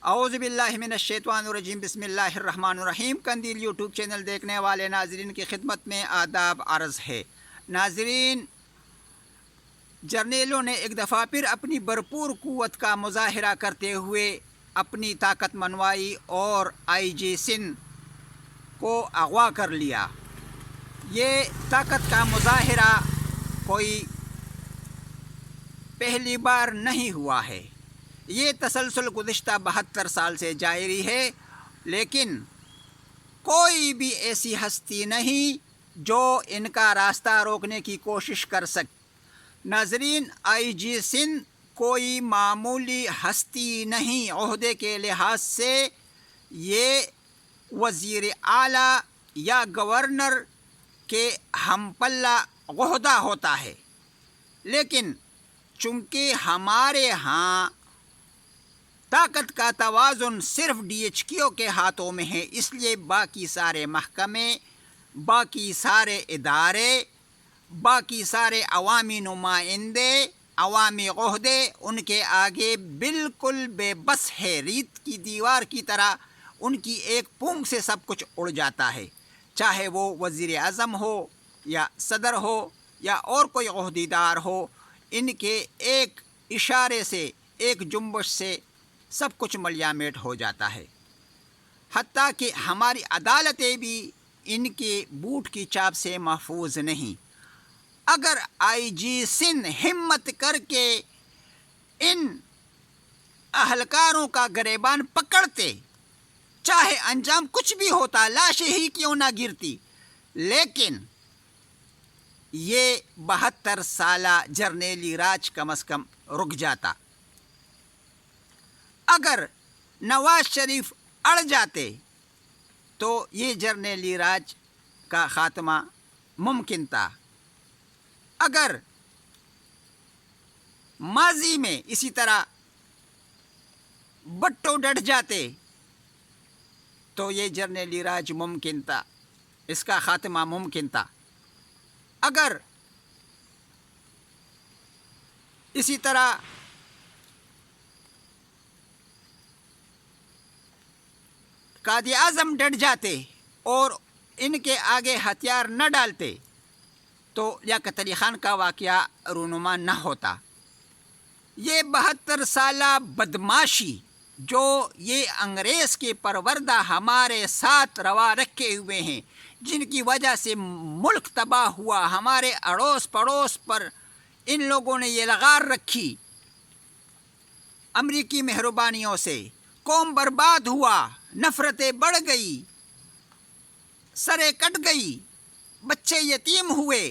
اعوذ باللہ من الشیطان الرجیم، بسم اللہ الرحمن الرحیم۔ قندیل یوٹیوب چینل دیکھنے والے ناظرین کی خدمت میں آداب عرض ہے۔ ناظرین، جرنیلوں نے ایک دفعہ پھر اپنی بھرپور قوت کا مظاہرہ کرتے ہوئے اپنی طاقت منوائی اور آئی جی سندھ کو اغوا کر لیا۔ یہ طاقت کا مظاہرہ کوئی پہلی بار نہیں ہوا ہے، یہ تسلسل گزشتہ 72 سال سے جاری ہے، لیکن کوئی بھی ایسی ہستی نہیں جو ان کا راستہ روکنے کی کوشش کر سکے۔ ناظرین، آئی جی سندھ کوئی معمولی ہستی نہیں، عہدے کے لحاظ سے یہ وزیر اعلیٰ یا گورنر کے ہم پلہ عہدہ ہوتا ہے، لیکن چونکہ ہمارے ہاں طاقت کا توازن صرف ڈی ایچ کیو کے ہاتھوں میں ہے، اس لیے باقی سارے محکمے، باقی سارے ادارے، باقی سارے عوامی نمائندے، عوامی عہدے ان کے آگے بالکل بے بس ہے، ریت کی دیوار کی طرح ان کی ایک پونگ سے سب کچھ اڑ جاتا ہے، چاہے وہ وزیر اعظم ہو یا صدر ہو یا اور کوئی عہدیدار ہو، ان کے ایک اشارے سے، ایک جنبش سے سب کچھ ملیامیٹ ہو جاتا ہے۔ حتیٰ کہ ہماری عدالتیں بھی ان کے بوٹ کی چاپ سے محفوظ نہیں۔ اگر آئی جی سندھ ہمت کر کے ان اہلکاروں کا گریبان پکڑتے، چاہے انجام کچھ بھی ہوتا، لاشیں ہی کیوں نہ گرتی، لیکن یہ 72 سالہ جرنیلی راج کم از کم رک جاتا۔ اگر نواز شریف اڑ جاتے تو یہ جرنیلی راج کا خاتمہ ممکن تھا۔ اگر ماضی میں اسی طرح بٹو ڈٹ جاتے تو یہ جرنیلی راج ممکن تھا، اس کا خاتمہ ممکن تھا۔ اگر اسی طرح قائد اعظم ڈٹ جاتے اور ان کے آگے ہتھیار نہ ڈالتے تو لیاقت علی خان کا واقعہ رونما نہ ہوتا۔ یہ 72 سالہ بدماشی جو یہ انگریز کے پروردہ ہمارے ساتھ روا رکھے ہوئے ہیں، جن کی وجہ سے ملک تباہ ہوا، ہمارے اڑوس پڑوس پر ان لوگوں نے یہ لغار رکھی، امریکی مہربانیوں سے قوم برباد ہوا، نفرتیں بڑھ گئی، سریں کٹ گئی، بچے یتیم ہوئے،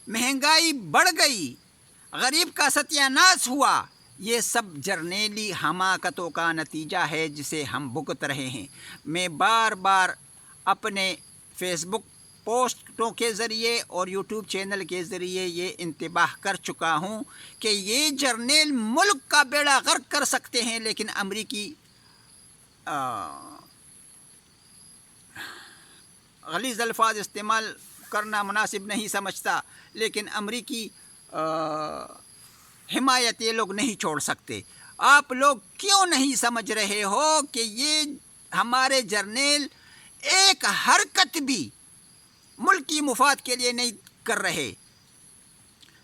مہنگائی بڑھ گئی، غریب کا ستیہ ناش ہوا، یہ سب جرنیلی حماقتوں کا نتیجہ ہے جسے ہم بھگت رہے ہیں۔ میں بار بار اپنے فیس بک پوسٹوں کے ذریعے اور یوٹیوب چینل کے ذریعے یہ انتباہ کر چکا ہوں کہ یہ جرنیل ملک کا بیڑا غرق کر سکتے ہیں، لیکن امریکی غلیظ الفاظ استعمال کرنا مناسب نہیں سمجھتا، لیکن امریکی حمایت یہ لوگ نہیں چھوڑ سکتے۔ آپ لوگ کیوں نہیں سمجھ رہے ہو کہ یہ ہمارے جرنیل ایک حرکت بھی ملکی مفاد کے لیے نہیں کر رہے؟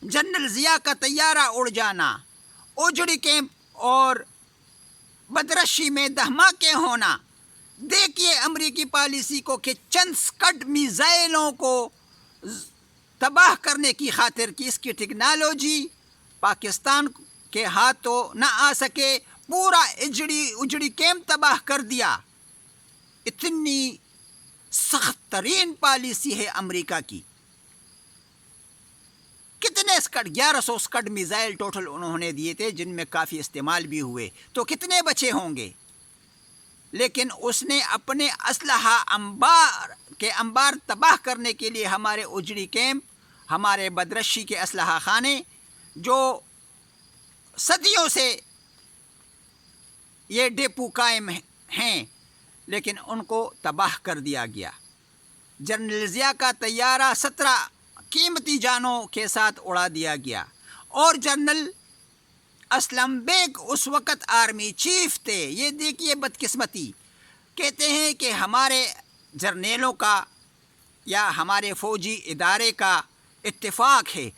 جنرل ضیاء کا طیارہ اڑ جانا، اوجڑی کیمپ اور بدرشی میں دھماکے ہونا، دیکھیے امریکی پالیسی کو کہ چند سکڈ میزائلوں کو تباہ کرنے کی خاطر کی اس کی ٹیکنالوجی پاکستان کے ہاتھوں نہ آ سکے، پورا اجڑی کیمپ تباہ کر دیا۔ اتنی سخت ترین پالیسی ہے امریکہ کی۔ کتنے سکڈ؟ 1100 سکڈ میزائل ٹوٹل انہوں نے دیے تھے، جن میں کافی استعمال بھی ہوئے، تو کتنے بچے ہوں گے؟ لیکن اس نے اپنے اسلحہ انبار تباہ کرنے کے لیے ہمارے اجڑی کیمپ، ہمارے بدرشی کے اسلحہ خانے جو صدیوں سے یہ ڈیپو قائم ہیں، لیکن ان کو تباہ کر دیا گیا۔ جنرل ضیاء کا طیارہ 17 قیمتی جانوں کے ساتھ اڑا دیا گیا، اور جنرل اسلم بیگ اس وقت آرمی چیف تھے. یہ دیکھیے بدقسمتی. کہتے ہیں کہ ہمارے جرنیلوں کا یا ہمارے فوجی ادارے کا اتفاق ہے.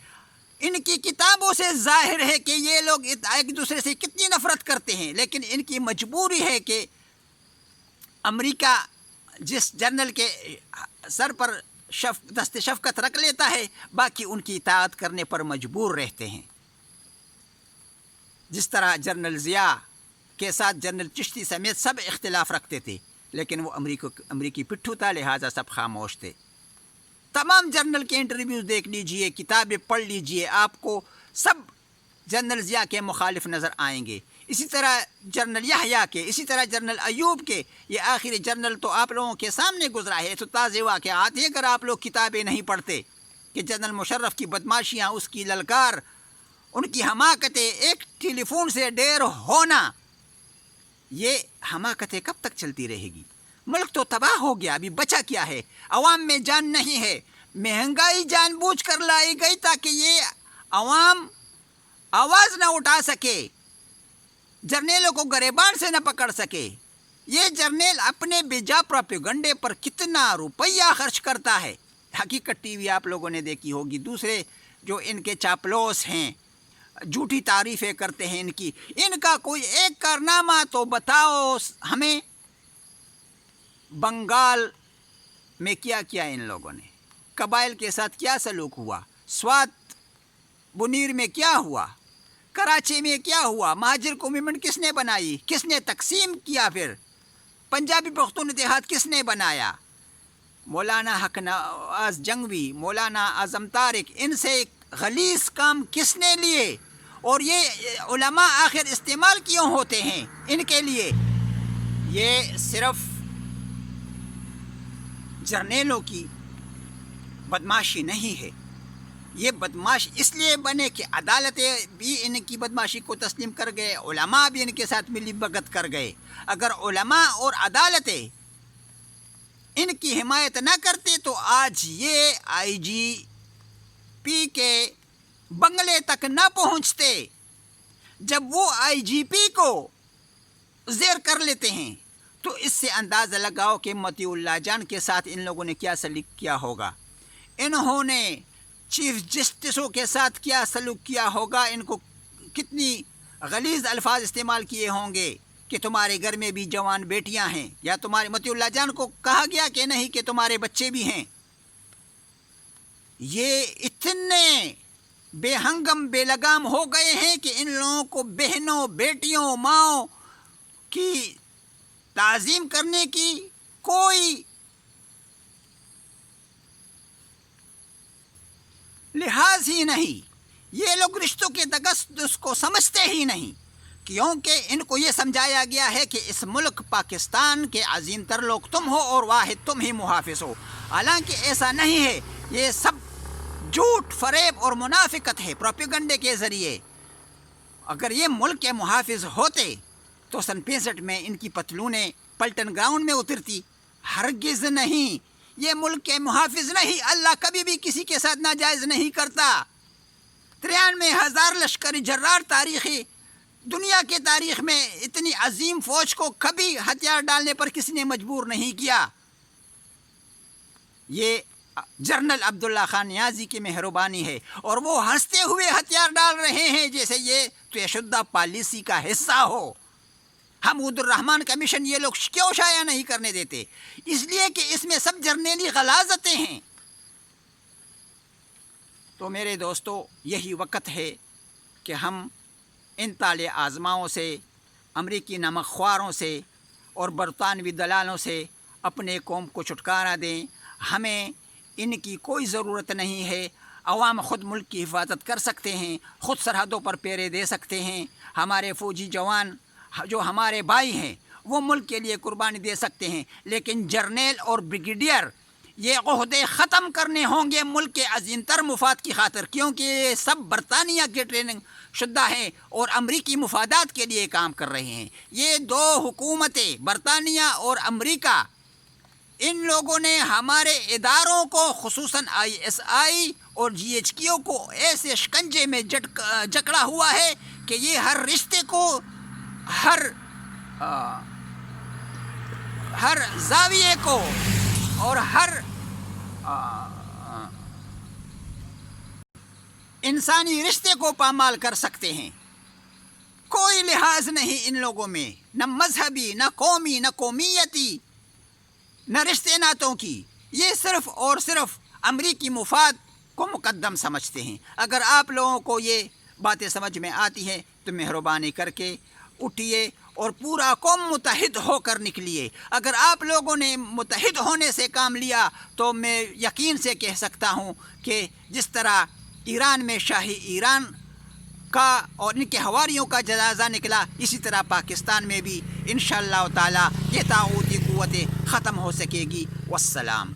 ان کی کتابوں سے ظاہر ہے کہ یہ لوگ ایک دوسرے سے کتنی نفرت کرتے ہیں، لیکن ان کی مجبوری ہے کہ امریکہ جس جنرل کے سر پر دست شفقت رکھ لیتا ہے، باقی ان کی اطاعت کرنے پر مجبور رہتے ہیں. جس طرح جنرل ضیاء کے ساتھ جنرل چشتی سمیت سب اختلاف رکھتے تھے، لیکن وہ امریکی پٹھو تھا، لہٰذا سب خاموش تھے. تمام جنرل کے انٹرویوز دیکھ لیجئے، کتابیں پڑھ لیجئے، آپ کو سب جنرل ضیاء کے مخالف نظر آئیں گے. اسی طرح جنرل یحییٰ کے، اسی طرح جنرل ایوب کے. یہ آخری جنرل تو آپ لوگوں کے سامنے گزرا ہے، تو تازہ واقعات ہیں. اگر آپ لوگ کتابیں نہیں پڑھتے کہ جنرل مشرف کی بدماشیاں، اس کی للکار، ان کی حماقتیں، ایک ٹیلی فون سے ڈیر ہونا، یہ حماقتیں کب تک چلتی رہے گی؟ ملک تو تباہ ہو گیا، ابھی بچا کیا ہے؟ عوام میں جان نہیں ہے. مہنگائی جان بوجھ کر لائی گئی تاکہ یہ عوام آواز نہ اٹھا سکے، جرنیلوں کو گریبان سے نہ پکڑ سکے. یہ جرنیل اپنے بیجا پروپیگنڈے پر کتنا روپیہ خرچ کرتا ہے. حقیقت ٹی وی آپ لوگوں نے دیکھی ہوگی. دوسرے جو ان کے چاپلوس ہیں، جھوٹی تعریفیں کرتے ہیں ان کا کوئی ایک کارنامہ تو بتاؤ ہمیں. بنگال میں کیا کیا ان لوگوں نے؟ قبائل کے ساتھ کیا سلوک ہوا؟ سوات بنیر میں کیا ہوا؟ کراچی میں کیا ہوا؟ مہاجر کو موومنٹ کس نے بنائی؟ کس نے تقسیم کیا؟ پھر پنجابی پختون اتحاد کس نے بنایا؟ مولانا حق نواز جنگوی، مولانا اعظم طارق، ان سے غلیظ کام کس نے لیے؟ اور یہ علماء آخر استعمال کیوں ہوتے ہیں ان کے لیے؟ یہ صرف جرنیلوں کی بدماشی نہیں ہے. یہ بدماش اس لیے بنے کہ عدالتیں بھی ان کی بدماشی کو تسلیم کر گئے، علماء بھی ان کے ساتھ ملی بھگت کر گئے. اگر علماء اور عدالتیں ان کی حمایت نہ کرتے تو آج یہ آئی جی پی کے بنگلے تک نہ پہنچتے. جب وہ آئی جی پی کو زیر کر لیتے ہیں تو اس سے اندازہ لگاؤ کہ مطیع اللہ جان کے ساتھ ان لوگوں نے کیا سلوک کیا ہوگا. انہوں نے چیف جسٹسوں کے ساتھ کیا سلوک کیا ہوگا. ان کو کتنی غلیظ الفاظ استعمال کیے ہوں گے کہ تمہارے گھر میں بھی جوان بیٹیاں ہیں، یا تمہارے مطیع اللہ جان کو کہا گیا کہ نہیں کہ تمہارے بچے بھی ہیں. یہ اتنے بے ہنگم بے لگام ہو گئے ہیں کہ ان لوگوں کو بہنوں، بیٹیوں، ماؤں کی تعظیم کرنے کی کوئی لحاظ ہی نہیں. یہ لوگ رشتوں کے تقدس کو سمجھتے ہی نہیں، کیونکہ ان کو یہ سمجھایا گیا ہے کہ اس ملک پاکستان کے عظیم تر لوگ تم ہو اور واحد تم ہی محافظ ہو. حالانکہ ایسا نہیں ہے. یہ سب جھوٹ، فریب اور منافقت ہے پروپیگنڈے کے ذریعے. اگر یہ ملک کے محافظ ہوتے تو سن 65 میں ان کی پتلونیں پلٹن گراؤنڈ میں اترتی. ہرگز نہیں. یہ ملک کے محافظ نہیں. اللہ کبھی بھی کسی کے ساتھ ناجائز نہیں کرتا. 93,000 لشکری جرار تاریخی دنیا کے تاریخ میں اتنی عظیم فوج کو کبھی ہتھیار ڈالنے پر کسی نے مجبور نہیں کیا. یہ جنرل عبداللہ خان نیازی کی مہربانی ہے، اور وہ ہنستے ہوئے ہتھیار ڈال رہے ہیں جیسے یہ طے شدہ پالیسی کا حصہ ہو. حمود الرحمان کا مشن یہ لوگ کیوں شائع نہیں کرنے دیتے؟ اس لیے کہ اس میں سب جرنیلی غلاظتیں ہیں. تو میرے دوستو، یہی وقت ہے کہ ہم ان طالع آزماؤں سے، امریکی نمک خواروں سے اور برطانوی دلالوں سے اپنے قوم کو چھٹکارا دیں. ہمیں ان کی کوئی ضرورت نہیں ہے. عوام خود ملک کی حفاظت کر سکتے ہیں، خود سرحدوں پر پہرے دے سکتے ہیں. ہمارے فوجی جوان جو ہمارے بھائی ہیں وہ ملک کے لیے قربانی دے سکتے ہیں، لیکن جرنیل اور بریگیڈیئر یہ عہدے ختم کرنے ہوں گے ملک کے عظیم تر مفاد کی خاطر، کیونکہ یہ سب برطانیہ کے ٹریننگ شدہ ہیں اور امریکی مفادات کے لیے کام کر رہے ہیں. یہ دو حکومتیں، برطانیہ اور امریکہ، ان لوگوں نے ہمارے اداروں کو، خصوصاً ISI اور GHQ کو ایسے شکنجے میں جکڑا ہوا ہے کہ یہ ہر رشتے کو ہر زاویے کو اور ہر انسانی رشتے کو پامال کر سکتے ہیں. کوئی لحاظ نہیں ان لوگوں میں، نہ مذہبی، نہ قومی، نہ قومیتی، نہ رشتے ناتوں کی. یہ صرف اور صرف امریکی مفاد کو مقدم سمجھتے ہیں. اگر آپ لوگوں کو یہ باتیں سمجھ میں آتی ہیں تو مہربانی کر کے اٹھیے اور پورا قوم متحد ہو کر نکلیے. اگر آپ لوگوں نے متحد ہونے سے کام لیا تو میں یقین سے کہہ سکتا ہوں کہ جس طرح ایران میں شاہی ایران کا اور ان کے حواریوں کا جنازہ نکلا، اسی طرح پاکستان میں بھی انشاءاللہ تعالی یہ طاغوتی قوتیں ختم ہو سکے گی. والسلام.